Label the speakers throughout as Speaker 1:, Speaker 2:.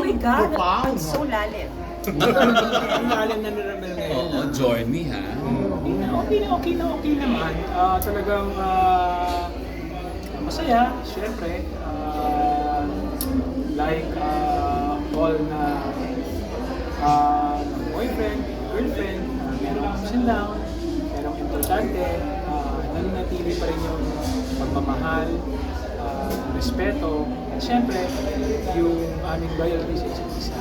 Speaker 1: my God!
Speaker 2: Profound.
Speaker 1: It's so lalim.
Speaker 3: Ang lalim na niramel ngayon.
Speaker 4: Oo, journey ha.
Speaker 3: Okay naman. Talagang masaya, syempre. Like all na boyfriend, girlfriend, merong ups and down, merong importante, nananatili pa rin yung pagmamahal, respeto, at syempre, yung aming loyalty sa isa't isa.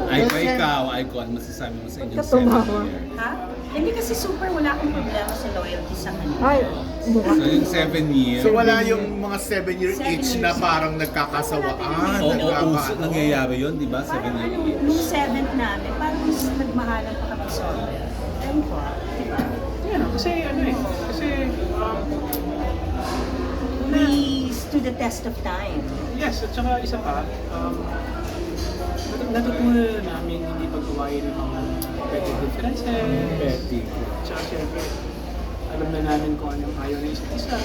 Speaker 4: Ikaw, ano masasabi mo sa inyong
Speaker 5: Tumawa.
Speaker 4: 7 year?
Speaker 1: Ha? Hindi kasi super wala akong problema sa loyalty sa kanya.
Speaker 5: Ay, mukha.
Speaker 4: So yung 7 year,
Speaker 2: So wala yung mga 7-year
Speaker 1: 7
Speaker 2: itch
Speaker 1: years.
Speaker 2: na parang nagkakasawaan.
Speaker 4: uso nangyayari yun, di ba? 7
Speaker 1: Parang
Speaker 4: year
Speaker 1: ano,
Speaker 4: each.
Speaker 1: nung 7th namin, parang mas nagmahalan pa kami sa Ewan ko, di ba?
Speaker 3: Yan, kasi
Speaker 1: We stood the test of time.
Speaker 3: yes, at saka isa pa, natutunan namin hindi pag-uwayin ng mga petty differences.
Speaker 4: Petty.
Speaker 3: Tsaka syempre, alam na namin kung anong ayaw ng isa't isa.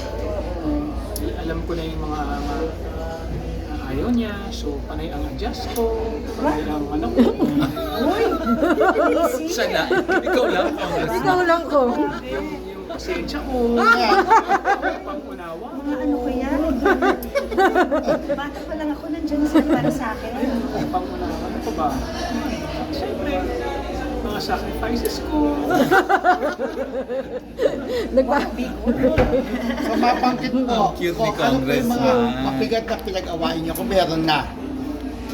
Speaker 3: Alam ko na yung mga ayaw niya, so panay ang adjust ko, panay ang ano ko.
Speaker 1: Uy! Easy!
Speaker 4: Siya na, ikaw lang.
Speaker 5: Ikaw lang ko.
Speaker 3: Yung pasensya ko, pang-unawa.
Speaker 1: Mga ano ko yan? Bata pa lang ako, nandiyan sila para sa akin.
Speaker 3: Pang-unawa, ano pa ba? Siyempre, mga sacrifices ko.
Speaker 2: So mabanggit mo,
Speaker 4: Ang cute ni
Speaker 2: kung ano po yung mga
Speaker 4: Congressman.
Speaker 2: mapigat na pinag-awain niyo kung meron na.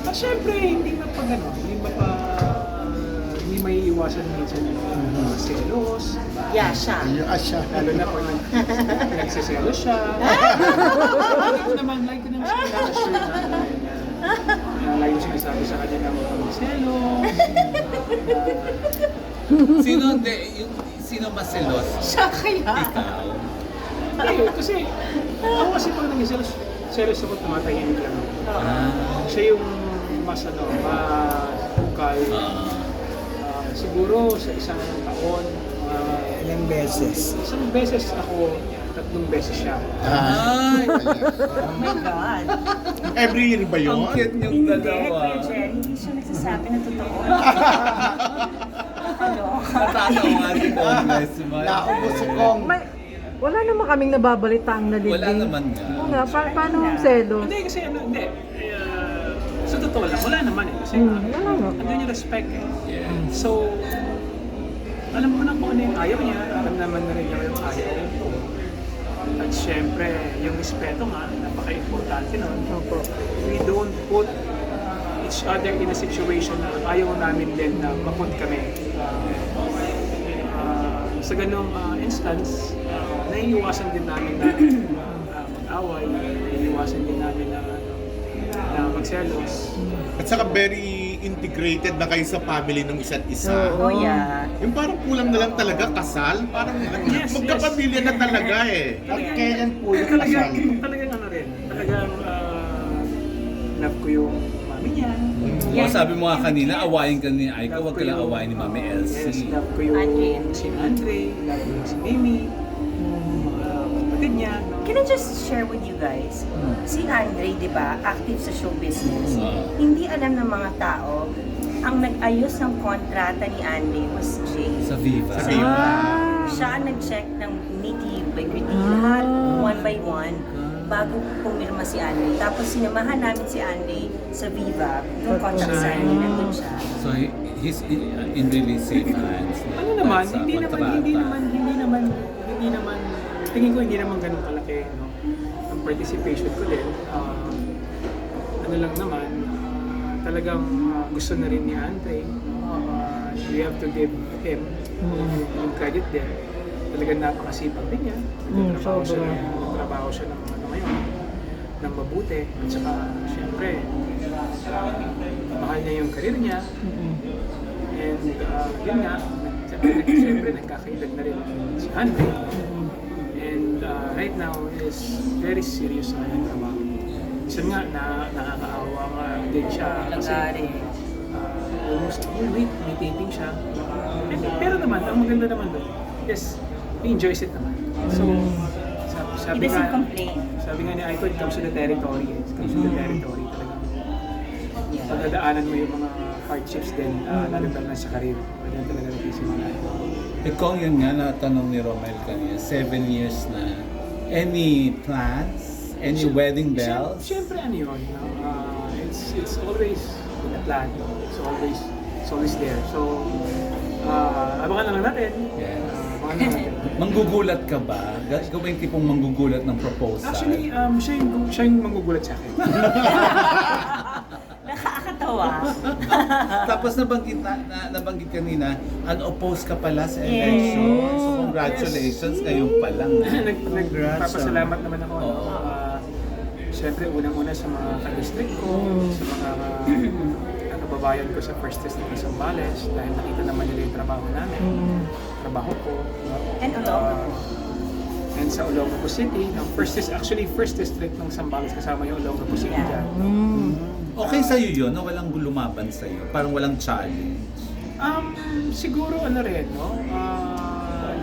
Speaker 3: Siyempre, hindi may iwasan minsan yung mga selos.
Speaker 1: Yeah, siya.
Speaker 2: Ayun, siya.
Speaker 3: Lalo na pag nagsiselos siya. Like ko naman siya na-assure na lagi ko sinasabi sa kanya na huwag magselos.
Speaker 4: Sino mas selos?
Speaker 1: Siya kaya?
Speaker 4: Ikaw.
Speaker 3: Hindi, kasi ako kasi pag nagsiselos ako, tumatahimik lang ako. Siya yung mas ukal. Siguro sa isang taon,
Speaker 6: Ilang beses?
Speaker 3: isang beses ako, 3 beses siya.
Speaker 4: Ay!
Speaker 1: Oh my God.
Speaker 2: Every year ba yun?
Speaker 4: Ang cute niyong
Speaker 1: Hindi,
Speaker 4: dalawa.
Speaker 1: Kuya Jerry, hindi siya nagsasabi na totoo. Ano?
Speaker 4: Natatawa si Congressman.
Speaker 2: Naubos si Kong.
Speaker 5: Wala naman kaming nababalitaang nalibing.
Speaker 4: Wala naman nga.
Speaker 5: Oo nga, paano ang selos?
Speaker 3: Hindi kasi hindi. Sa totoo lang, wala naman eh. Kasi
Speaker 5: Wala nga.
Speaker 3: andun yung respect eh.
Speaker 4: Yeah.
Speaker 3: So, alam ko na kung ano yung ayaw niya, alam naman na rin niya yung ayaw ko. At syempre, yung respeto nga, napaka-importante nun.
Speaker 5: Opo.
Speaker 3: We don't put each other in a situation na ayaw namin din na maput kami. Sa ganong instance, naiiwasan din namin na mag-away, naiiwasan din namin na magselos.
Speaker 2: At saka very integrated na kayo sa family ng isa't isa.
Speaker 1: Oh, yeah.
Speaker 2: Yung parang kulang na lang talaga kasal, parang
Speaker 3: Yes,
Speaker 2: magkapamilya na talaga eh. At kailan po yung kasal?
Speaker 3: Talagang ano rin, talagang love ko yung mami niya.
Speaker 4: Oo, sabi mo nga kanina, awayin ka ni Aiko, huwag ka lang awayin ni Mami
Speaker 3: Yes,
Speaker 4: Elsie.
Speaker 3: love ko yung
Speaker 1: Andre.
Speaker 3: si Andre, love ko yung si Mimi, mga kapatid niya. No?
Speaker 1: Can I just share with you guys? Si Andre, di ba, active sa show business. Hindi alam ng mga tao, ang nag-ayos ng kontrata ni Andre was Jay.
Speaker 4: Sa Viva.
Speaker 2: Sa Viva.
Speaker 1: Siya ang nag-check ng nitty by gritty, lahat, one by one, bago pumirma si Andre. Tapos sinamahan namin si Andre sa Viva, yung contract signing, nandun siya.
Speaker 4: So he's in really safe hands.
Speaker 3: Ano naman,
Speaker 4: Sa
Speaker 3: hindi naman, tingin ko hindi naman ganun kalaki, no? Ang participation ko din, ano lang naman, talagang gusto na rin ni Andre. We have to give him yung credit din. Talagang napakasipag din niya. Nagtrabaho siya ng ano ngayon, ng mabuti. At saka, syempre, mahal niya yung career niya. And yun nga, syempre nagkakailag na rin si Andre. And right now is very serious na yung trabaho. Isa nga, nakakaawa nga din siya kasi almost all week may taping siya. Pero naman, ang maganda naman doon, yes, he enjoys it naman. So,
Speaker 1: He doesn't complain.
Speaker 3: sabi nga ni Aiko, it comes to the territory. It comes to the territory talaga.
Speaker 1: Yeah.
Speaker 3: pagdadaanan mo yung mga hardships din, lalo na sa karir. Ganyan talaga nagsisimula.
Speaker 4: Ikaw yun nga, natanong ni Romel kanina, 7 years na. Any plans? Any wedding bells?
Speaker 3: Siyempre ano yun, no? It's always in a plan. It's always there. So, abangan lang natin.
Speaker 4: Yes.
Speaker 3: Abangan lang natin.
Speaker 4: Manggugulat ka ba? Gawin tipong manggugulat ng proposal?
Speaker 3: Actually, siya yung manggugulat sa akin.
Speaker 1: Nakakatawa.
Speaker 4: Tapos nabanggit kanina, unopposed ka pala sa election.
Speaker 1: Yes.
Speaker 4: So congratulations, ngayon pa lang.
Speaker 3: Nagpapasalamat naman ako. No?
Speaker 4: Oo.
Speaker 3: Siyempre, unang-una sa mga ka-district ko, sa mga kababayan ko sa First District ng Zambales, dahil nakita naman nila yung trabaho namin, trabaho ko. No?
Speaker 1: And Olongapo.
Speaker 3: And sa Olongapo City, no? First District ng Zambales kasama yung Olongapo City
Speaker 1: Yeah.
Speaker 3: dyan.
Speaker 4: Okay sa'yo yun, na walang lumaban sa'yo? Parang walang challenge?
Speaker 3: Siguro ano rin, no?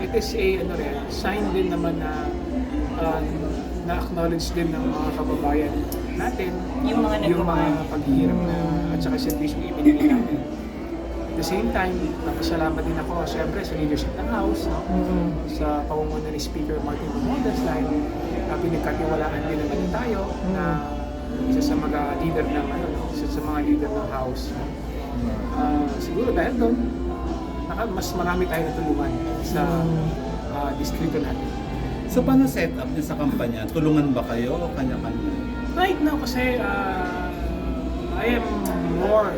Speaker 3: It is a sign din naman na na-acknowledge din ng mga kababayan natin
Speaker 1: Yung mga nagmamahal.
Speaker 3: paghihirap na at saka servisyo ibinigay natin. At the same time, napasalamat din ako siyempre sa leadership ng House, no? Sa pamumuno ni Speaker Martin Romualdez dahil pinagkatiwalaan din naman tayo na isa sa mga leader ng House. Siguro dahil doon, mas marami tayo natulungan sa distrito natin.
Speaker 4: So paano set up niyo sa kampanya? Tulungan ba kayo o kanya-kanya?
Speaker 3: Right now kasi I am more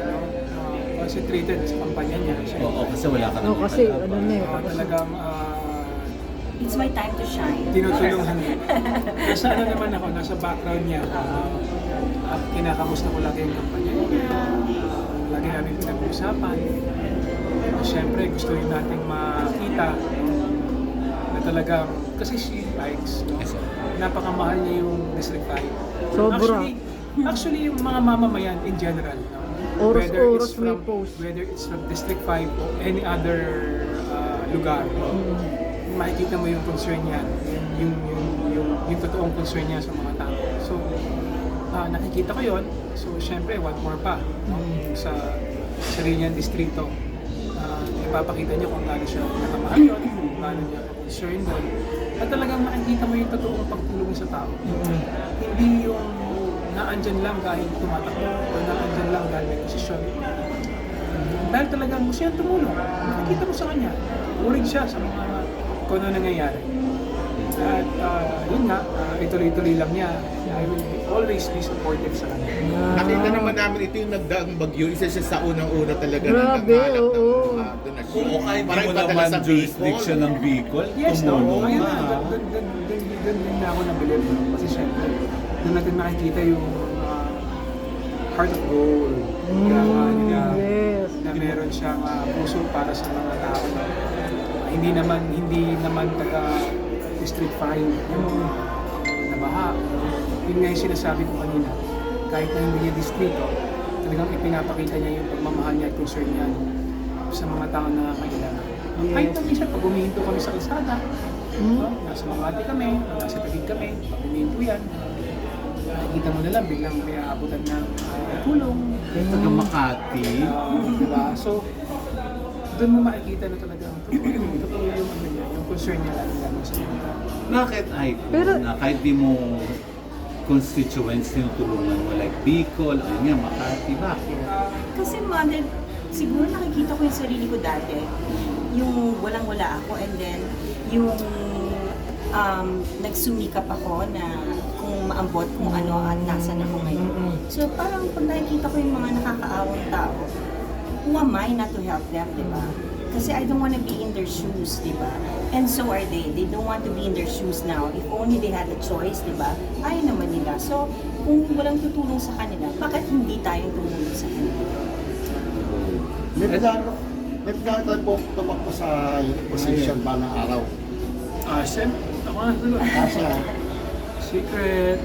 Speaker 3: concentrated sa kampanya niya.
Speaker 4: Oo, kasi wala ka
Speaker 5: No,
Speaker 4: naman
Speaker 5: kasi
Speaker 4: kalaban.
Speaker 5: ano na eh.
Speaker 3: Talagang
Speaker 1: It's my time to shine.
Speaker 3: tinutulungan niya. Nasa ano naman ako, nasa background niya. At kinakamusta ko lagi yung kampanya niya. Lagi namin pinag-uusapan. Siyempre gusto rin nating makita na talagang, kasi she likes, no?
Speaker 4: Yes, sir.
Speaker 3: Napakamahal niya yung District 5.
Speaker 5: Sobra.
Speaker 3: Actually yung mga mamamayan in general, no?
Speaker 5: Oras-oras may post.
Speaker 3: Whether it's from District 5 o any other lugar, makikita mo yung concern niya, yung totoong concern niya sa mga tao. So, nakikita ko yon. So, syempre, what more pa, no? Sa sarili niyang distrito. Ipapakita niya kung gaano siya nakamahal yun, kung gaano niya concern doon. At talagang makikita mo yung totoong pagtulong sa tao. Hindi yung naandyan lang dahil tumatakbo o naandyan lang dahil may posisyon. Dahil talagang gusto siyang tumulong. Makikita mo sa kanya. Urig siya sa mga kung ano nangyayari. At yun nga, ituloy-tuloy lang niya. I will always be supportive sa kanya.
Speaker 2: Nakita naman namin ito yung nagdaang bagyo. Isa siya sa unang-una talaga
Speaker 5: Grabe,
Speaker 2: nagkakalap ng
Speaker 5: oo.
Speaker 2: mga donasyon.
Speaker 4: Oo, kahit di
Speaker 2: Parang
Speaker 4: mo
Speaker 2: ipadala
Speaker 4: naman
Speaker 2: sa
Speaker 4: jurisdiction
Speaker 2: Bicol.
Speaker 4: ng Bicol,
Speaker 3: Yes, no?
Speaker 4: tumulong
Speaker 3: Ayun
Speaker 4: ka.
Speaker 3: na, doon din na ako nabilib. Kasi syempre, doon natin makikita yung heart of gold.
Speaker 5: Yes.
Speaker 3: Na meron siyang puso para sa mga tao. Hindi naman taga District 5 yung nabaha. Yun nga yung sinasabi ko kanina. Kahit na hindi niya distrito, talagang ipinapakita niya yung pagmamahal niya at concern niya sa mga tao na kailangan.
Speaker 5: Yes.
Speaker 3: Kahit na minsan, pag humihinto kami sa kalsada, no? Nasa Makati kami, nasa Taguig kami, pag humihinto yan, nakikita mo na lang, biglang may aabutan ng tulong.
Speaker 4: Taga Makati.
Speaker 3: Diba? So, doon mo makikita na talagang totoo yung ano niya, yung concern niya lalo sa mga tao.
Speaker 4: Bakit ay
Speaker 5: Pero-
Speaker 4: na kahit di mo constituents tinutulungan mo like Bicol, ayun nga, Makati, bakit?
Speaker 1: Kasi mother, siguro nakikita ko yung sarili ko dati. Yung walang-wala ako and then yung nagsumikap ako na kung maambot kung ano at nasan ako ngayon. So parang pag nakikita ko yung mga nakakaawang tao, who am I not to help them, di ba? Kasi I don't want to be in their shoes, di ba? And so are they. They don't want to be in their shoes now. If only they had a choice, di ba? Ayaw naman nila. So, kung walang tutulong sa kanila, bakit hindi tayong tumulong sa kanila?
Speaker 6: May plano tayo po tumakbo sa position ba ng araw?
Speaker 3: Siyempre, ako na tuloy.
Speaker 6: Asa?
Speaker 3: Secret.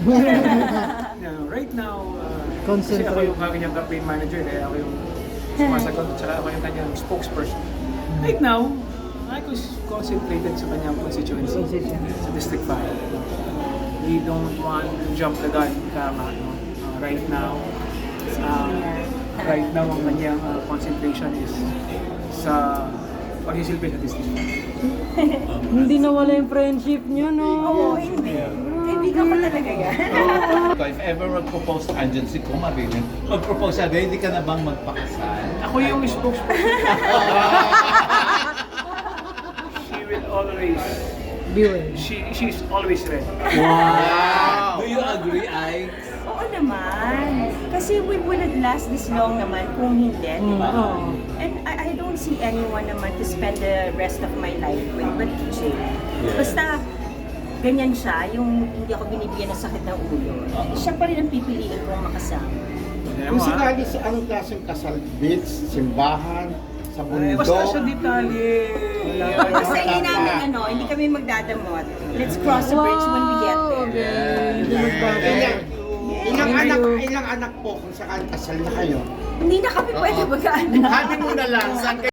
Speaker 3: Right now, kasi
Speaker 5: Concentrate.
Speaker 3: ako yung kanyang campaign manager, kaya ako yung sumasagot at saka ako yung kanyang spokesperson. Right now, I was concentrated sa kanyang constituency sa District 5. We don't want to jump the gun, kama, no? Right now, right now ang kanyang concentration is sa pagsisilbi sa Disney.
Speaker 5: Hindi nawala yung friendship niyo, no?
Speaker 1: Oo, hindi. Kaibigan ko talaga yan.
Speaker 4: If ever mag-propose, andyan si Kumarin, mag-propose siya, ready ka na bang magpakasal?
Speaker 3: Ako yung spokesperson. She will always,
Speaker 5: Beware.
Speaker 3: she's always ready.
Speaker 4: Wow! Do you agree, Ike?
Speaker 1: Oo naman. Kasi we wouldn't last this long naman kung hindi, di ba?
Speaker 5: Oo.
Speaker 1: And I don't see anyone naman to spend the rest of my life with but TJ. Basta ganyan siya, yung hindi ako binibigyan ng sakit ng ulo. Siya pa rin ang pipiliin kong makasama.
Speaker 6: Kung sakali sa anong klaseng kasal, beach, simbahan, sa bundok.
Speaker 3: Basta sa detalye.
Speaker 1: Basta hindi namin hindi kami magdadamot. Let's cross the bridge when we get there.
Speaker 6: Ilang anak po kung sakali kasal na kayo?
Speaker 1: Hindi na kami pwede mag-anak.
Speaker 2: Honeymoon na lang. Saan